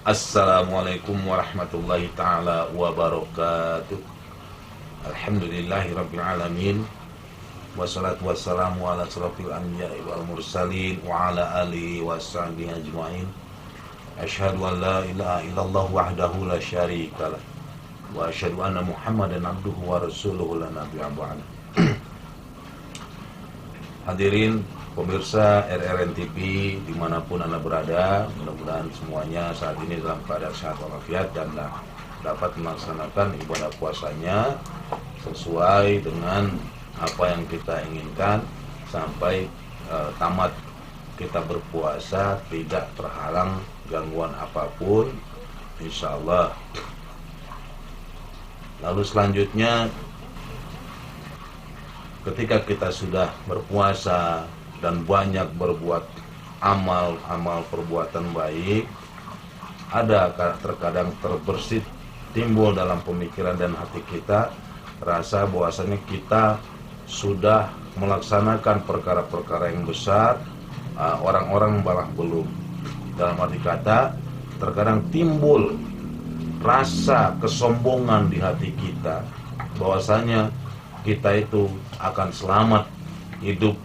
Assalamualaikum warahmatullahi ta'ala wabarakatuh. Alhamdulillahi rabbil alamin. Wassalatu wassalamu ala asrafil anbiya'i wal mursalin wa ala alihi wa sahbihi ajma'in. Asyhadu an la ilaha illallah wahdahu la syarika lah, wa asyhadu anna Muhammadan abduhu wa rasuluhu la nabiyya ba'da. Hadirin pemirsa RRN TV dimanapun Anda berada, mudah-mudahan semuanya saat ini dalam keadaan sehat walafiat dan dapat melaksanakan ibadah puasanya sesuai dengan apa yang kita inginkan sampai tamat kita berpuasa, tidak terhalang gangguan apapun, insya Allah. Lalu selanjutnya, ketika kita sudah berpuasa dan banyak berbuat amal perbuatan baik, ada terkadang terbersit timbul dalam pemikiran dan hati kita rasa bahwasanya kita sudah melaksanakan perkara-perkara yang besar, orang-orang malah belum. Dalam arti kata, terkadang timbul rasa kesombongan di hati kita bahwasanya kita itu akan selamat hidup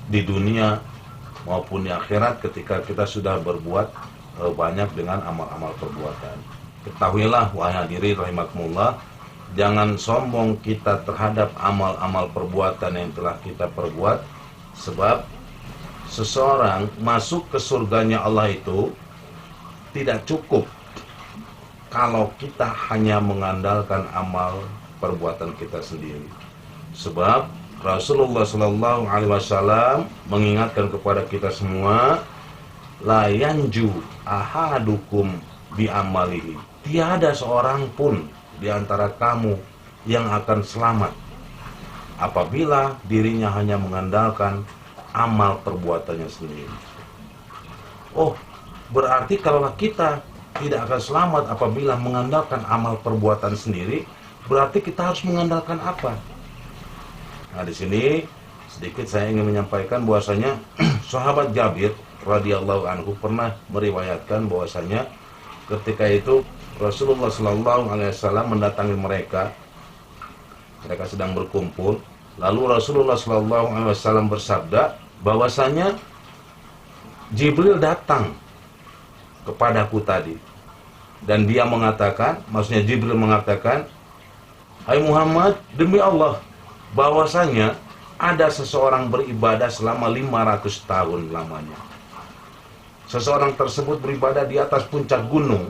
di dunia maupun di akhirat ketika kita sudah berbuat banyak dengan amal-amal perbuatan. Ketahuilah wahai hadirin rahimakumullah, jangan sombong kita terhadap amal-amal perbuatan yang telah kita perbuat, sebab seseorang masuk ke surganya Allah itu tidak cukup kalau kita hanya mengandalkan amal perbuatan kita sendiri. Sebab Rasulullah Sallallahu Alaihi Wasallam mengingatkan kepada kita semua, la yanju ahadukum bi amalihi. Tiada seorang pun di antara kamu yang akan selamat apabila dirinya hanya mengandalkan amal perbuatannya sendiri. Oh, berarti kalau kita tidak akan selamat apabila mengandalkan amal perbuatan sendiri, berarti kita harus mengandalkan apa? Nah, di sini sedikit saya ingin menyampaikan bahwasanya sahabat Jabir radhiyallahu anhu pernah meriwayatkan bahwasanya ketika itu Rasulullah sallallahu alaihi wasallam mendatangi mereka sedang berkumpul, lalu Rasulullah sallallahu alaihi wasallam bersabda bahwasanya Jibril datang kepadaku tadi, dan dia mengatakan, maksudnya Jibril mengatakan, hai Muhammad, demi Allah bahwasanya ada seseorang beribadah selama 500 tahun lamanya. Seseorang tersebut beribadah di atas puncak gunung,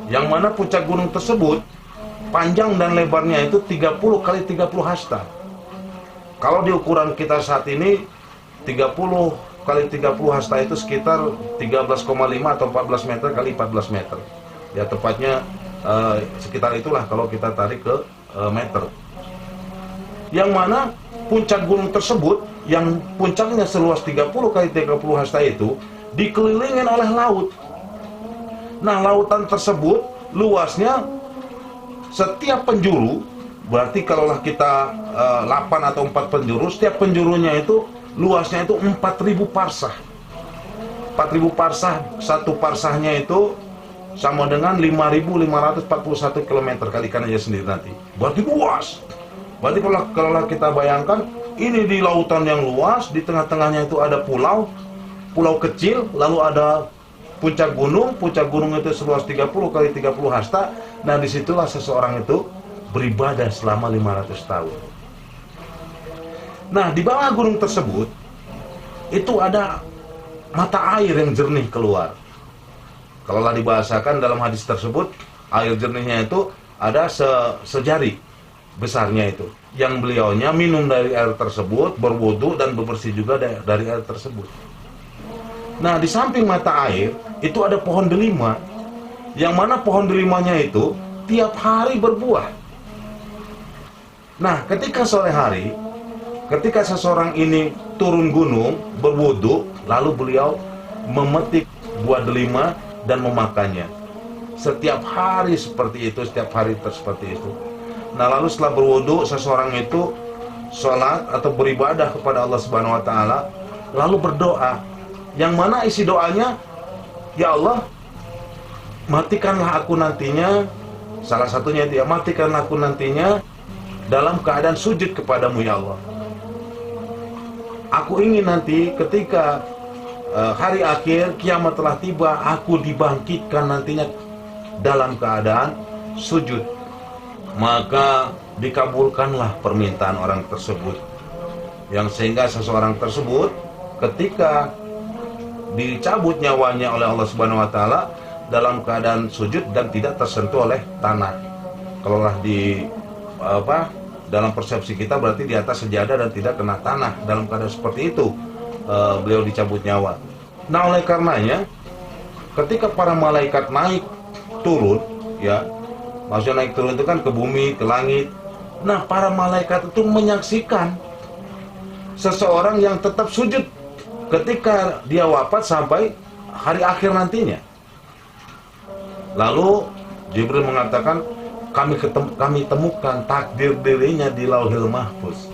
yang mana puncak gunung tersebut panjang dan lebarnya itu 30 kali 30 hasta. Kalau di ukuran kita saat ini 30 kali 30 hasta itu sekitar 13,5 atau 14 meter kali 14 meter. Ya tepatnya sekitar itulah kalau kita tarik ke meter. Yang mana puncak gunung tersebut yang puncaknya seluas 30 kali 30 hasta itu dikelilingin oleh laut. Nah, lautan tersebut luasnya setiap penjuru, berarti kalaulah kita 8 atau 4 penjuru, setiap penjurunya itu luasnya itu 4000 parsah. 4000 parsah, satu parsahnya itu sama dengan 5541 km, kalikan aja sendiri nanti. Berarti luas. Berarti kalau kita bayangkan, ini di lautan yang luas, di tengah-tengahnya itu ada pulau kecil, lalu ada puncak gunung itu seluas 30 kali 30 hasta. Nah, disitulah seseorang itu beribadah selama 500 tahun. Nah, di bawah gunung tersebut itu ada mata air yang jernih keluar. Kalaulah dibahasakan dalam hadis tersebut, air jernihnya itu ada sejari besarnya itu, yang beliaunya minum dari air tersebut, berwudu dan bebersih juga dari air tersebut. Nah, di samping mata air itu ada pohon delima, yang mana pohon delimanya itu tiap hari berbuah. Nah, ketika sore hari, ketika seseorang ini turun gunung berwudu, lalu beliau memetik buah delima dan memakannya. Setiap hari seperti itu, setiap hari seperti itu. Nah, lalu setelah berwudu, seseorang itu sholat atau beribadah kepada Allah Subhanahu wa Ta'ala, lalu berdoa, yang mana isi doanya, ya Allah, matikanlah aku nantinya, salah satunya dia, matikanlah aku nantinya dalam keadaan sujud kepadamu ya Allah. Aku ingin nanti ketika hari akhir kiamat telah tiba, aku dibangkitkan nantinya dalam keadaan sujud. Maka dikabulkanlah permintaan orang tersebut, yang sehingga seseorang tersebut ketika dicabut nyawanya oleh Allah Subhanahu wa taala dalam keadaan sujud dan tidak tersentuh oleh tanah. Kalaulah di dalam persepsi kita berarti di atas sejadah dan tidak kena tanah. Dalam keadaan seperti itu beliau dicabut nyawa. Nah, oleh karenanya ketika para malaikat naik turun, ya, maksudnya naik turun itu kan ke bumi, ke langit. Nah, para malaikat itu menyaksikan seseorang yang tetap sujud ketika dia wafat sampai hari akhir nantinya. Lalu Jibril mengatakan, kami temukan takdir dirinya di Lauhil Mahfuz,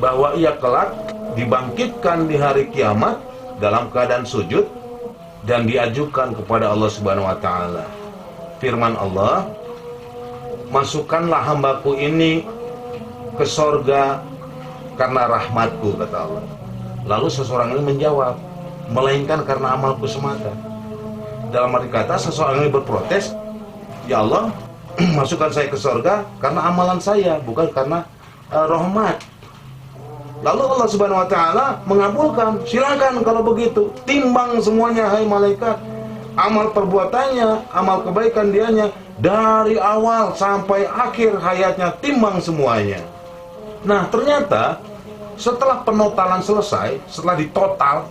bahwa ia kelak dibangkitkan di hari kiamat dalam keadaan sujud dan diajukan kepada Allah Subhanahu wa taala. Firman Allah, masukkanlah hambaku ini ke sorga karena rahmatku, kata Allah. Lalu seseorang ini menjawab, melainkan karena amalku semata. Dalam arti kata, seseorang ini berprotes, ya Allah, masukkan saya ke sorga karena amalan saya, bukan karena rahmat. Lalu Allah Subhanahu wa taala mengabulkan, silakan kalau begitu, timbang semuanya hai malaikat, amal perbuatannya, amal kebaikan dianya dari awal sampai akhir hayatnya, timbang semuanya. Nah, ternyata setelah penotalan selesai, setelah ditotal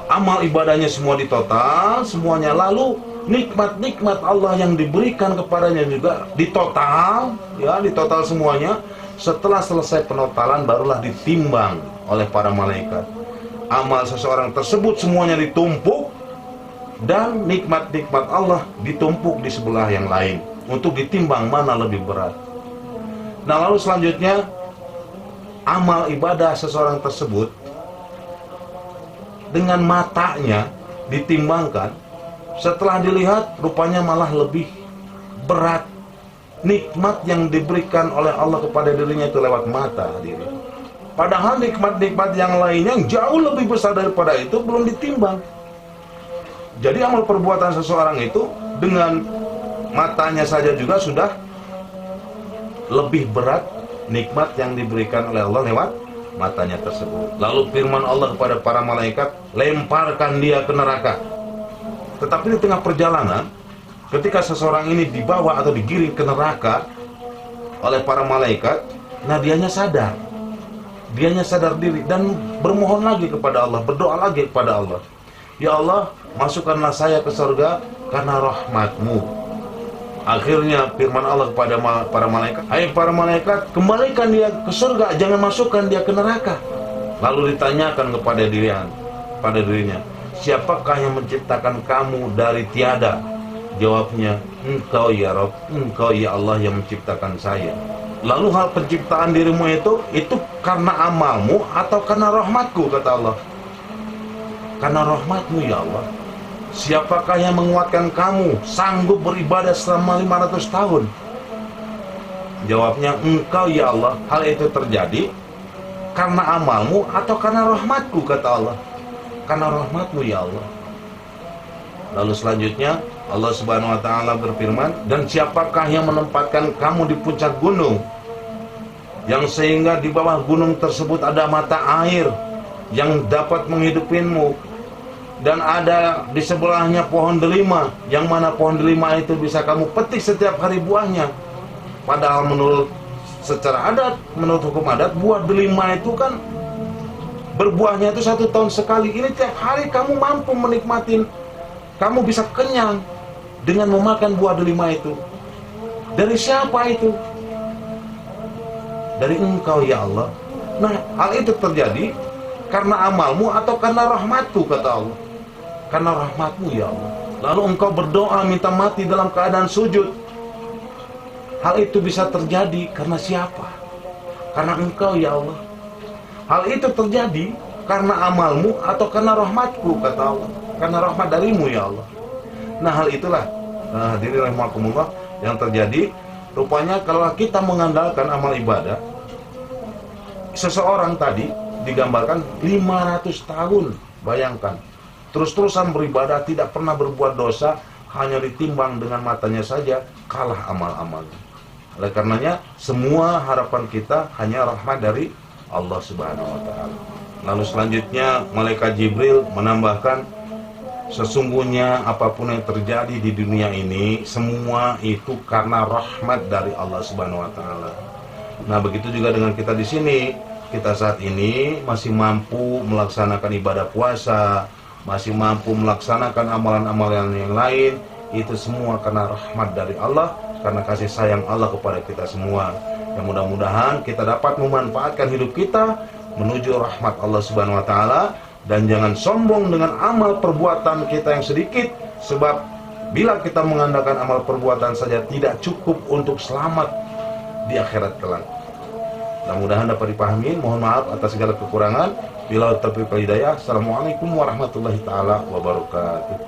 amal ibadahnya semua ditotal semuanya, lalu nikmat-nikmat Allah yang diberikan kepadanya juga ditotal, ya, ditotal semuanya. Setelah selesai penotalan barulah ditimbang oleh para malaikat. Amal seseorang tersebut semuanya ditumpuk dan nikmat-nikmat Allah ditumpuk di sebelah yang lain untuk ditimbang mana lebih berat. Nah, lalu selanjutnya amal ibadah seseorang tersebut dengan matanya ditimbangkan. Setelah dilihat rupanya malah lebih berat nikmat yang diberikan oleh Allah kepada dirinya itu lewat mata diri. Padahal nikmat-nikmat yang lainnya yang jauh lebih besar daripada itu belum ditimbang. Jadi amal perbuatan seseorang itu dengan matanya saja juga sudah lebih berat nikmat yang diberikan oleh Allah lewat matanya tersebut. Lalu firman Allah kepada para malaikat, lemparkan dia ke neraka. Tetapi di tengah perjalanan, ketika seseorang ini dibawa atau digiring ke neraka oleh para malaikat, nah dianya sadar diri dan bermohon lagi kepada Allah, berdoa lagi kepada Allah, ya Allah, masukkanlah saya ke surga karena rahmat-Mu. Akhirnya firman Allah kepada para malaikat, hai para malaikat, kembalikan dia ke surga, jangan masukkan dia ke neraka. Lalu ditanyakan kepada dirinya, siapakah yang menciptakan kamu dari tiada? Jawabnya, Engkau ya Rabb, Engkau ya Allah yang menciptakan saya. Lalu hal penciptaan dirimu itu karena amalmu atau karena rahmatku, kata Allah. Karena rahmatmu ya Allah. Siapakah yang menguatkan kamu sanggup beribadah selama 500 tahun? Jawabnya, Engkau ya Allah. Hal itu terjadi karena amalmu atau karena rahmatku, kata Allah. Karena rahmatmu ya Allah. Lalu selanjutnya Allah Subhanahu wa taala berfirman, dan siapakah yang menempatkan kamu di puncak gunung, yang sehingga di bawah gunung tersebut ada mata air yang dapat menghidupimu, dan ada di sebelahnya pohon delima, yang mana pohon delima itu bisa kamu petik setiap hari buahnya. Padahal menurut secara adat, menurut hukum adat, buah delima itu kan berbuahnya itu 1 tahun sekali. Ini tiap hari kamu mampu menikmatin, kamu bisa kenyang dengan memakan buah delima itu. Dari siapa itu? Dari Engkau ya Allah. Nah, hal itu terjadi karena amalmu atau karena rahmatku, kata Allah. Karena rahmatmu ya Allah. Lalu engkau berdoa minta mati dalam keadaan sujud. Hal itu bisa terjadi karena siapa? Karena Engkau ya Allah. Hal itu terjadi karena amalmu atau karena rahmatku, kata Allah. Karena rahmat darimu ya Allah. Nah, hal itulah hadirin rahimakumullah yang terjadi. Rupanya kalau kita mengandalkan amal ibadah, seseorang tadi digambarkan 500 tahun, bayangkan, terus-terusan beribadah, tidak pernah berbuat dosa, hanya ditimbang dengan matanya saja, kalah amal-amalnya. Oleh karenanya, semua harapan kita hanya rahmat dari Allah Subhanahu wa Ta'ala. Lalu selanjutnya, malaikat Jibril menambahkan, sesungguhnya apapun yang terjadi di dunia ini, semua itu karena rahmat dari Allah Subhanahu wa Ta'ala. Nah, begitu juga dengan kita di sini. Kita saat ini masih mampu melaksanakan ibadah puasa, masih mampu melaksanakan amalan-amalan yang lain. Itu semua karena rahmat dari Allah, karena kasih sayang Allah kepada kita semua. Yang mudah-mudahan kita dapat memanfaatkan hidup kita menuju rahmat Allah Subhanahu wa Ta'ala. Dan jangan sombong dengan amal perbuatan kita yang sedikit, sebab bila kita mengandalkan amal perbuatan saja tidak cukup untuk selamat di akhirat kelak. Mudah-mudahan dapat dipahami. Mohon maaf atas segala kekurangan. Bila taufiq wal hidayah. Assalamualaikum warahmatullahi taala wabarakatuh.